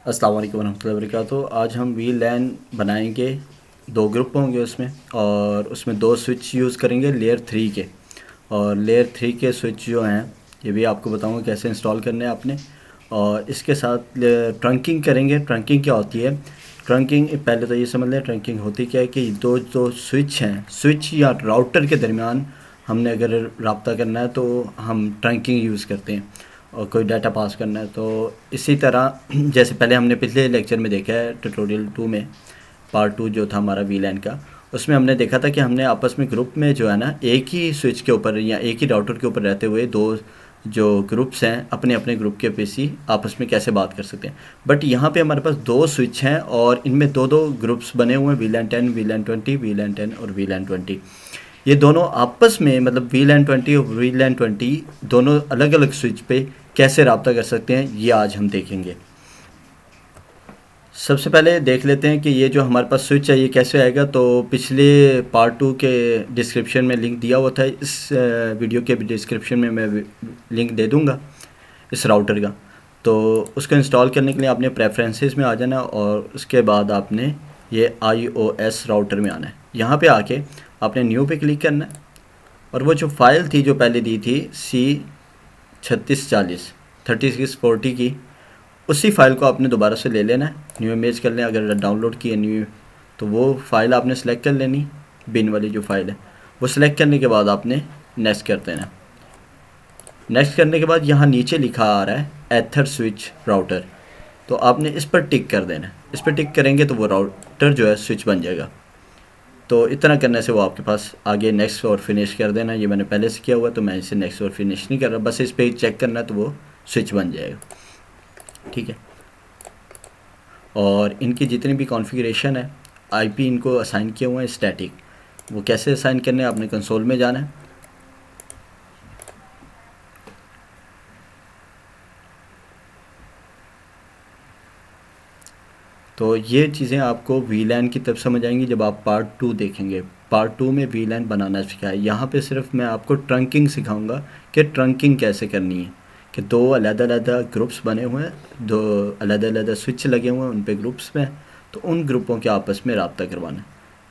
अस्सलाम वालेकुम रहमतुल्लाहि व बरकातुहू। आज हम वी लैन बनाएंगे। दो ग्रुप होंगे उसमें, और उसमें दो स्विच यूज़ करेंगे लेयर 3 के। और लेयर 3 के स्विच जो हैं ये भी आपको बताऊंगा कैसे इंस्टॉल करने हैं आपने। और इसके साथ ट्रंकिंग करेंगे। ट्रंकिंग क्या होती है? ट्रंकिंग पहले तो ये समझ लें ट्रंकिंग होती क्या है कि दो जो स्विच हैं, स्विच या राउटर के दरमियान हमने अगर रब्ता करना है तो हम ट्रंकिंग यूज़ करते हैं, और कोई डाटा पास करना है तो इसी तरह जैसे पहले हमने पिछले लेक्चर में देखा है, ट्यूटोरियल 2 में, पार्ट 2 जो था हमारा वीलैन का, उसमें हमने देखा था कि हमने आपस में ग्रुप में जो है ना, एक ही स्विच के ऊपर या एक ही राउटर के ऊपर रहते हुए दो जो ग्रुप्स हैं अपने अपने ग्रुप के पीसी आपस में कैसे बात कर सकते हैं। बट यहाँ पे हमारे पास दो स्विच हैं और इनमें दो दो ग्रुप्स बने हुए हैं, वीलैन 10, वीलैन 20, वीलैन 10 और वीलैन 20। ये दोनों आपस में मतलब वीलैन 20 और वीलैन 20 दोनों अलग अलग स्विच पे कैसे रब्ता कर सकते हैं, ये आज हम देखेंगे। सबसे पहले देख लेते हैं कि ये जो हमारे पास स्विच है ये कैसे आएगा। तो पिछले पार्ट 2 के डिस्क्रिप्शन में लिंक दिया हुआ था, इस वीडियो के डिस्क्रिप्शन में मैं लिंक दे दूंगा इस राउटर का। तो उसको इंस्टॉल करने के लिए आपने प्रेफरेंसेस में आ जाना और उसके बाद आपने ये iOS राउटर में आना है। यहाँ पे आके आपने न्यू पे क्लिक करना है, और वो जो फाइल थी जो पहले दी थी C3640 3640 की, उसी फाइल को आपने दोबारा से ले लेना है, न्यू इमेज कर लें। अगर डाउनलोड की है न्यू, तो वो फाइल आपने सेलेक्ट कर लेनी, बिन वाली जो फाइल है वो सिलेक्ट करने के बाद आपने नेक्स्ट कर देना। नेक्स्ट करने के बाद यहाँ नीचे लिखा आ रहा है एथर स्विच राउटर, तो आपने इस पर टिक कर देना है। इस पर टिक करेंगे तो वो राउटर जो है स्विच बन जाएगा। तो इतना करने से वो आपके पास आगे नेक्स्ट और फिनिश कर देना। ये मैंने पहले से किया हुआ तो मैं इसे नेक्स्ट और फिनिश नहीं कर रहा, बस इस पर चेक करना है तो वो स्विच बन जाएगा। ठीक है। और इनकी जितनी भी कॉन्फ़िगरेशन है, आईपी इनको असाइन किए हुए हैं स्टैटिक। वो कैसे असाइन करने हैं, आपने कंसोल में जाना है। तो ये चीज़ें आपको वीलैन की तरफ समझ आएंगी जब आप पार्ट 2 देखेंगे। पार्ट 2 में वीलैन बनाना सिखाया, यहाँ पे सिर्फ मैं आपको ट्रंकिंग सिखाऊंगा कि ट्रंकिंग कैसे करनी है। कि दो अलग-अलग ग्रुप्स बने हुए हैं, दो अलग-अलग स्विच लगे हुए हैं उन पे ग्रुप्स में, तो उन ग्रुपों के आपस में रब्ता करवाना है।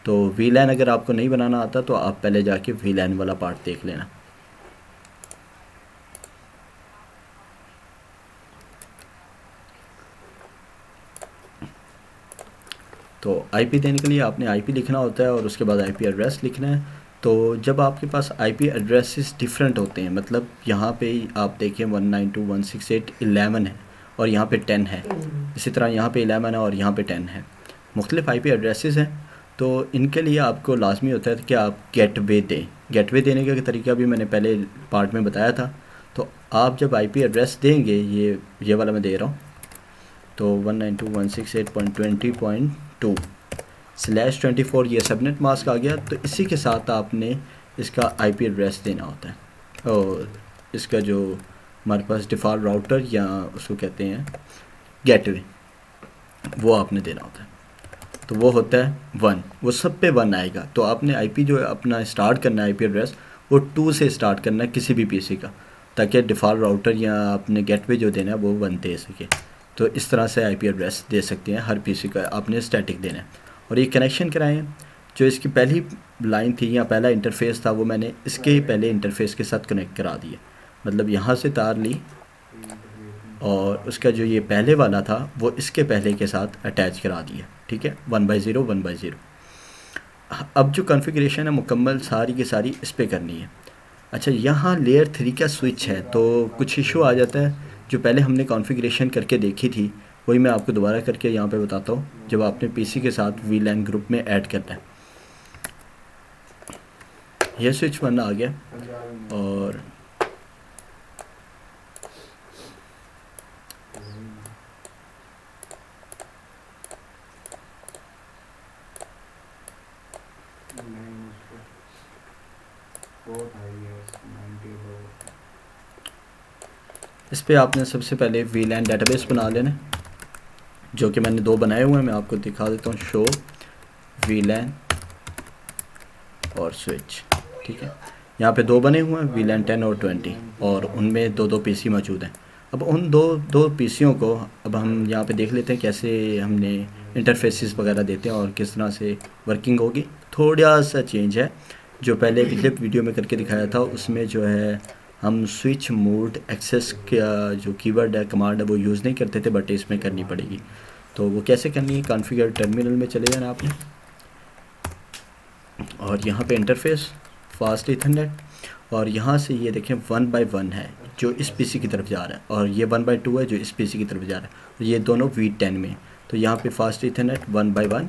तो वीलैन अगर आपको नहीं बनाना आता तो आप पहले जाके वीलैन वाला पार्ट देख लेना। तो आईपी देने के लिए आपने आईपी लिखना होता है और उसके बाद आईपी एड्रेस लिखना है। तो जब आपके पास आईपी एड्रेसेस डिफरेंट होते हैं, मतलब यहाँ पे आप देखें 192.168.11 है और यहाँ पे 10 है, इसी तरह यहाँ पे 11 है और यहाँ पे 10 है, मुख्तलिफ आईपी एड्रेसेस हैं। तो इनके लिए आपको लाजमी होता है कि आप गेटवे दें। गेटवे देने का तरीका भी मैंने पहले पार्ट में बताया था। तो आप जब आईपी एड्रेस देंगे, ये वाला मैं दे रहा हूँ, तो 192.168.20/24 ये सबनेट मास्क आ गया। तो इसी के साथ आपने इसका आईपी एड्रेस देना होता है, और इसका जो हमारे पास डिफ़ॉल्ट राउटर या उसको कहते हैं गेटवे, वो आपने देना होता है। तो वो होता है 1, वो सब पे 1 आएगा। तो आपने आईपी जो है अपना स्टार्ट करना है, आईपी एड्रेस वो 2 से स्टार्ट करना है किसी भी पीसी का, ताकि डिफ़ॉल्ट राउटर या अपने गेटवे जो देना है वो 1 दे सके। तो इस तरह से आईपी एड्रेस दे सकते हैं हर पीसी का, आपने स्टैटिक देना है। और ये कनेक्शन कराएं, जो इसकी पहली लाइन थी या पहला इंटरफेस था वो मैंने इसके पहले इंटरफेस के साथ कनेक्ट करा दिया। मतलब यहाँ से तार ली और उसका जो ये पहले वाला था वो इसके पहले के साथ अटैच करा दिया। ठीक है, 1/0 1/0। अब जो कॉन्फ़िगरेशन है मुकम्मल सारी की सारी इस पर करनी है। अच्छा, यहाँ लेयर 3 का स्विच है तो कुछ इशू आ जाता है। जो पहले हमने कॉन्फ़िगरेशन करके देखी थी वही मैं आपको दोबारा करके यहाँ पे बताता हूँ, जब आपने पीसी के साथ वीलैन ग्रुप में ऐड करना है। यह स्विच 1 आ गया, और इस पर आपने सबसे पहले वीलैन डेटाबेस बना लेना है, जो कि मैंने 2 बनाए हुए हैं। मैं आपको दिखा देता हूँ, शो वीलैन और स्विच। ठीक है, यहाँ पे 2 बने हुए हैं, वीलैन 10 और 20, और उनमें 2-2 पीसी मौजूद हैं। अब उन दो दो पीसीओं को अब हम यहाँ पे देख लेते हैं कैसे हमने इंटरफेसेस वगैरह देते हैं और किस तरह से वर्किंग होगी। थोड़ा सा चेंज है, जो पहले पिछले वीडियो में करके दिखाया था उसमें जो है हम स्विच मोड एक्सेस का जो कीवर्ड है, कमांड है, वो यूज़ नहीं करते थे, बट इसमें करनी पड़ेगी। तो वो कैसे करनी है, कॉन्फ़िगर टर्मिनल में चले जाना आपने और यहाँ पे इंटरफेस फास्ट ईथरनेट, और यहाँ से ये देखें 1 by 1 है जो इस पीसी की तरफ जा रहा है, और ये 1 by 2 है जो इस पीसी की तरफ जा रहा है, और ये दोनों V10 में। तो यहाँ पे फास्ट ईथरनेट 1 by 1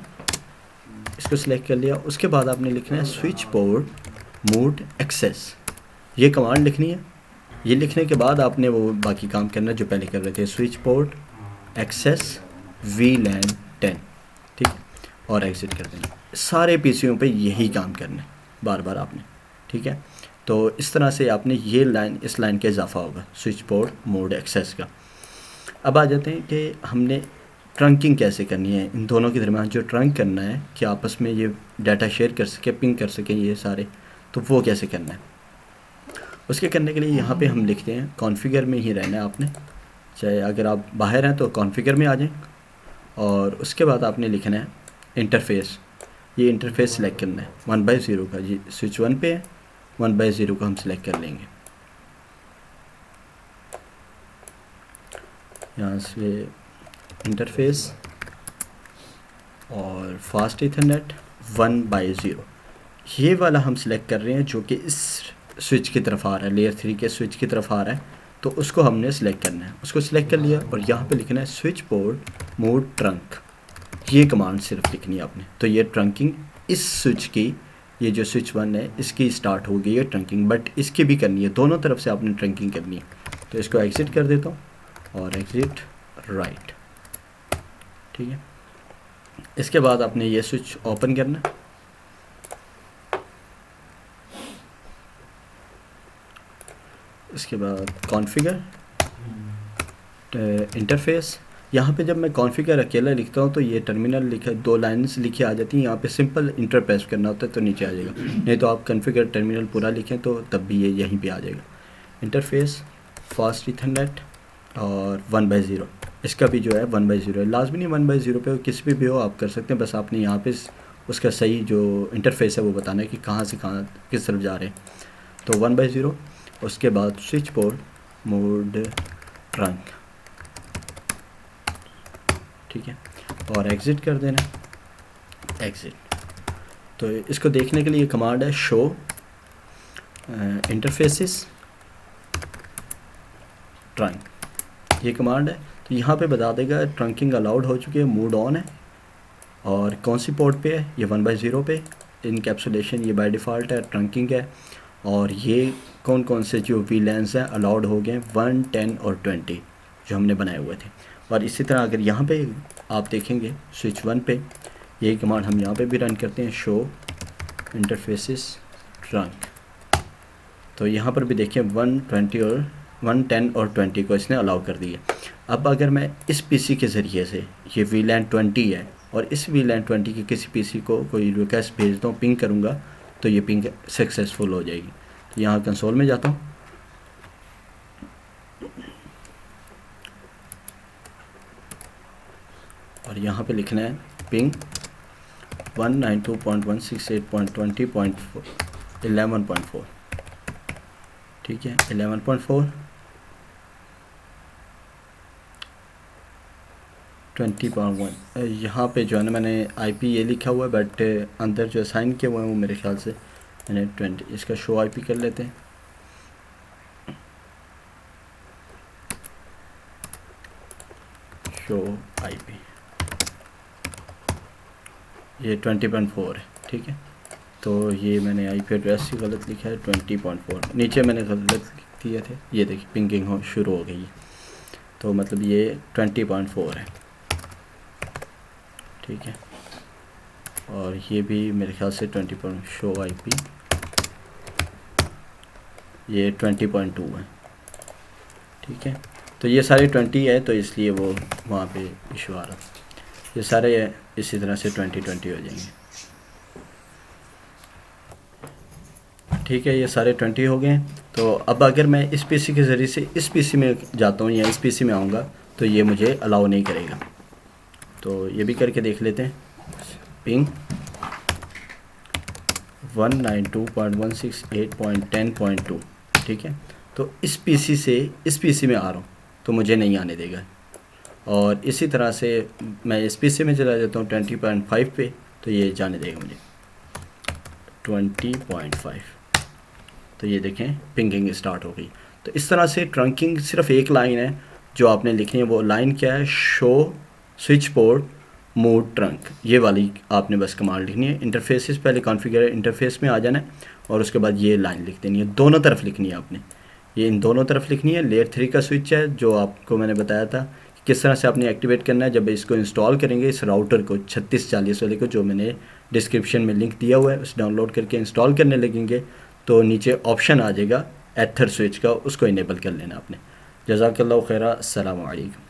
इसको सिलेक्ट कर लिया। उसके बाद आपने लिखना है स्विच पोर्ट मोड एक्सेस, ये कमांड लिखनी है। ये लिखने के बाद आपने वो बाकी काम करना है जो पहले कर रहे थे, स्विच पोर्ट एक्सेस VLAN 10, ठीक है, और एग्ज़िट कर देना। सारे पीसीओं पे यही काम करना है बार बार आपने, ठीक है। तो इस तरह से आपने ये लाइन, इस लाइन का इजाफा होगा स्विच पोर्ट मोड एक्सेस का। अब आ जाते हैं कि हमने ट्रंकिंग कैसे करनी है इन दोनों के दरमियान, जो ट्रंक करना है कि आपस में ये डाटा शेयर कर सके, पिंग कर सकें ये सारे, तो वो कैसे करना है। उसके करने के लिए यहाँ पे हम लिखते हैं कॉन्फ़िगर में ही रहना है आपने, चाहे अगर आप बाहर हैं तो कॉन्फ़िगर में आ जाएं, और उसके बाद आपने लिखना है इंटरफेस। ये इंटरफेस सेलेक्ट करना है 1 by 0 का, ये स्विच 1 पे है, 1 by 0 का हम सिलेक्ट कर लेंगे। यहाँ से इंटरफेस और फास्ट ईथरनेट 1 by 0, ये वाला हम सिलेक्ट कर रहे हैं जो कि इस स्विच की तरफ आ रहा है, लेयर 3 के स्विच की तरफ आ रहा है, तो उसको हमने सिलेक्ट करना है। उसको सिलेक्ट कर लिया और यहाँ पे लिखना है स्विच पोर्ट मोड ट्रंक, ये कमांड सिर्फ लिखनी है आपने। तो ये ट्रंकिंग इस स्विच की, ये जो स्विच 1 है इसकी स्टार्ट हो गई है ट्रंकिंग, बट इसकी भी करनी है, दोनों तरफ से आपने ट्रंकिंग करनी है। तो इसको एग्ज़िट कर देता हूँ और एग्ज़िट राइट, ठीक है। इसके बाद आपने ये स्विच ओपन करना है, इसके बाद कॉन्फ़िगर इंटरफेस। यहाँ पे जब मैं कॉन्फ़िगर अकेला लिखता हूँ तो ये टर्मिनल लिखा, 2 लाइन्स लिखी आ जाती हैं, यहाँ पे सिंपल इंटर प्रेस करना होता है तो नीचे आ जाएगा, नहीं तो आप कॉन्फ़िगर टर्मिनल पूरा लिखें तो तब भी ये यहीं पे आ जाएगा। इंटरफेस फास्ट ईथरनेट और 1 by 0, इसका भी जो है 1 by 0 है, लाजमी नहीं 1 by 0 पे हो, किसी भी हो आप कर सकते हैं, बस आपने यहाँ पे उसका सही जो इंटरफेस है वो बताना है कि कहाँ से कहाँ किस तरफ जा रहे हैं। तो 1 by 0, उसके बाद स्विच पोर्ट मोड ट्रंक, ठीक है, और एग्ज़िट कर देना, एग्ज़िट। तो इसको देखने के लिए कमांड है शो इंटरफेसेस ट्रंक, ये कमांड है। तो यहाँ पे बता देगा ट्रंकिंग अलाउड हो चुकी है, मोड ऑन है, और कौन सी पोर्ट पे है, ये 1 by 0 पे। इनकैप्सुलेशन ये बाय डिफ़ॉल्ट है, ट्रंकिंग है, और ये कौन कौन से जो VLANs हैं अलाउड हो गए 1, 10 और 20 जो हमने बनाए हुए थे। और इसी तरह अगर यहाँ पे आप देखेंगे स्विच 1 पे यही कमांड हम यहाँ पे भी रन करते हैं, शो इंटरफेसेस ट्रंक। तो यहाँ पर भी देखें 1, 20 और 1, 10 और 20 को इसने अलाउ कर दिया। अब अगर मैं इस पीसी के ज़रिए से, ये VLAN 20 है, और इस VLAN 20 के किसी पीसी को कोई रिक्वेस्ट भेजता हूँ, पिंग करूँगा, तो ये पिंग सक्सेसफुल हो जाएगी। तो यहाँ कंसोल में जाता हूँ, और यहाँ पे लिखना है पिंग 192.168.20.11.4, ठीक है, 11.4 20.1। यहाँ पे जो है ना मैंने IP ये लिखा हुआ है, बट अंदर जो असाइन किया हुआ है वो मेरे ख्याल से मैंने 20, इसका शो IP कर लेते हैं। शो IP ये 20.4 है, ठीक है। तो ये मैंने IP एड्रेस ही गलत लिखा है, 20.4 नीचे मैंने गलत किए थे, ये देखिए पिंगिंग हो शुरू हो गई है, तो मतलब ये 20.4 है, ठीक है। और ये भी मेरे ख्याल से 20. शो IP ये 20.2 है, ठीक है। तो ये सारे 20 है, तो इसलिए वो वहाँ पे इशू आ रहा, ये सारे इसी तरह से 20 हो जाएंगे। ठीक है, ये सारे 20 हो गए हैं। तो अब अगर मैं इस पीसी के ज़रिए से इस पीसी में जाता हूँ या इस पीसी में आऊँगा तो ये मुझे अलाउ नहीं करेगा। तो ये भी करके देख लेते हैं। पिंग 192.168.10.2, ठीक है। तो इस पीसी से इस पीसी में आ रहा हूँ तो मुझे नहीं आने देगा। और इसी तरह से मैं इस पीसी में चला जाता हूँ 20.5 पे, तो ये जाने देगा मुझे 20.5। तो ये देखें पिंगिंग स्टार्ट हो गई। तो इस तरह से ट्रंकिंग सिर्फ एक लाइन है जो आपने लिखनी है। वो लाइन क्या है? Show switch port mode trunk, ये वाली आपने बस कमांड लिखनी है। इंटरफेसेस पहले कॉन्फ़िगर इंटरफेस में आ जाना है और उसके बाद ये लाइन लिख देनी है, दोनों तरफ लिखनी है आपने। ये इन दोनों तरफ लिखनी है। लेयर 3 का स्विच है जो आपको मैंने बताया था कि किस तरह से आपने एक्टिवेट करना है। जब इसको इंस्टॉल करेंगे इस राउटर को 3640 वाले को, जो मैंने डिस्क्रिप्शन में लिंक दिया हुआ है, उस डाउनलोड करके इंस्टॉल करने लगेंगे तो नीचे ऑप्शन आ जाएगा एथर स्विच का, उसको इनेबल कर लेना आपने। जज़ाकल्लाहु खैरा, अस्सलामु अलैकुम।